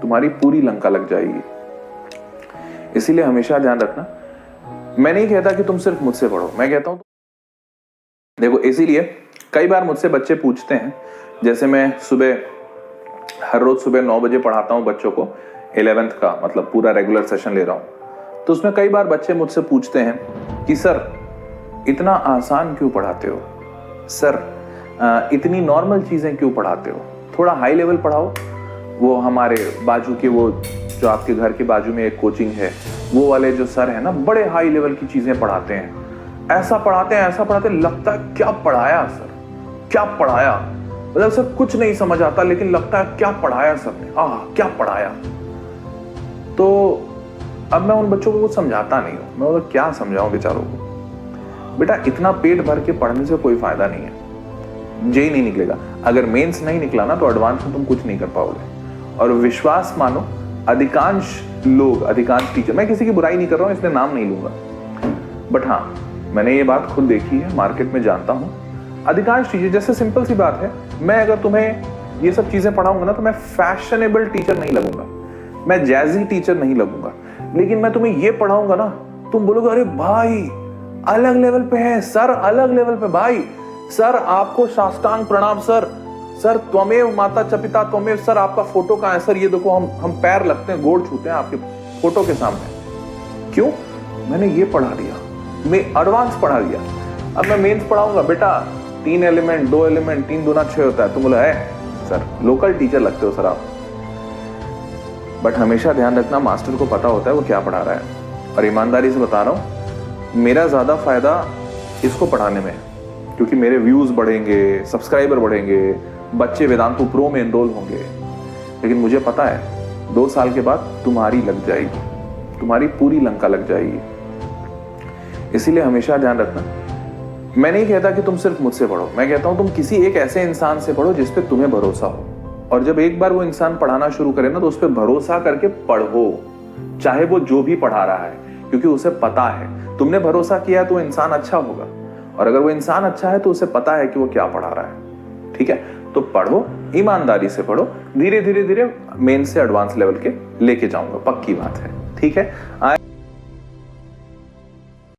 तुम्हारी पूरी लंका लग जाएगी। इसीलिए हमेशा ध्यान रखना, मैं नहीं कहता कि तुम सिर्फ मुझसे पढ़ो, मैं कहता हूं देखो, इसीलिए कई बार मुझसे बच्चे पूछते हैं, जैसे मैं हर रोज सुबह 9 बजे पढ़ाता हूं बच्चों को, 11th का मतलब पूरा रेगुलर सेशन ले रहा हूं, तो उसमें कई बार बच्चे मुझसे पूछते हैं कि सर इतना आसान क्यों पढ़ाते हो, सर इतनी नॉर्मल चीजें क्यों पढ़ाते हो, थोड़ा हाई लेवल पढ़ाओ। वो हमारे बाजू के, वो जो आपके घर के बाजू में एक कोचिंग है, वो वाले जो सर है ना, बड़े हाई लेवल की चीजें पढ़ाते हैं, ऐसा पढ़ाते हैं, ऐसा पढ़ाते हैं, लगता है क्या पढ़ाया सर, क्या पढ़ाया, मतलब सर कुछ नहीं समझ आता, लेकिन लगता है क्या पढ़ाया सर ने, क्या पढ़ाया। तो अब मैं उन बच्चों को कुछ समझाता नहीं हूं, मैं उन्हें क्या समझाऊं बेचारों को। बेटा इतना पेट भर के पढ़ने से कोई फायदा नहीं है, जेई नहीं निकलेगा। अगर मेंस नहीं निकला ना तो एडवांस में तुम कुछ नहीं कर पाओगे। और विश्वास मानो, अधिकांश लोग, अधिकांश टीचर, मैं किसी की बुराई नहीं कर रहा हूं इसलिए नाम नहीं लूंगा, बट हाँ मैंने ये बात खुद देखी है, मार्केट में जानता हूं, अधिकांश टीचर, जैसे सिंपल सी बात है, मैं अगर तुम्हें ये सब चीजें पढ़ाऊंगा ना तो मैं फैशनेबल टीचर नहीं लगूंगा, मैं जैजी टीचर नहीं लगूंगा, लेकिन मैं तुम्हें ये पढ़ाऊंगा ना, तुम बोलोगे अरे भाई अलग लेवल पे है सर, अलग लेवल पे भाई, सर आपको साष्टांग प्रणाम सर, सर त्वमेव माता च पिता त्वमेव, सर आपका फोटो कहां है सर, ये देखो हम पैर लगते हैं, गोड़ छूते हैं आपके फोटो के सामने। क्यों? मैंने ये पढ़ा दिया, मैं एडवांस पढ़ा दिया। अब मैं मेंस पढ़ाऊंगा, बेटा 3 एलिमेंट 2 एलिमेंट 3 दूना 6 होता है, तुम बोला है सर लोकल टीचर लगते हो सर आप। बट हमेशा ध्यान रखना, मास्टर को पता होता है वो क्या पढ़ा रहा है। और ईमानदारी से बता रहा हूं, मेरा ज्यादा फायदा इसको पढ़ाने में, क्योंकि मेरे व्यूज बढ़ेंगे, सब्सक्राइबर बढ़ेंगे, बच्चे वेदांतु प्रो में एनरोल होंगे। लेकिन मुझे पता है 2 साल के बाद तुम्हारी लग जाएगी, तुम्हारी पूरी लंका लग जाएगी। इसीलिए हमेशा ध्यान रखना, मैं नहीं कहता कि तुम सिर्फ मुझसे पढ़ो, मैं कहता हूं तुम किसी एक ऐसे इंसान से पढ़ो जिस पे तुम्हें भरोसा हो। और जब एक बार वो इंसान पढ़ाना शुरू करे ना तो उस पर भरोसा करके पढ़ो, चाहे वो जो भी पढ़ा रहा है, क्योंकि उसे पता है तुमने भरोसा किया तो वो इंसान अच्छा होगा, और अगर वो इंसान अच्छा है तो उसे पता है कि वो क्या पढ़ा रहा है। ठीक है, तो पढ़ो, ईमानदारी से पढ़ो, धीरे धीरे धीरे मेन से एडवांस लेवल के लेके जाऊंगा, पक्की बात है। ठीक है।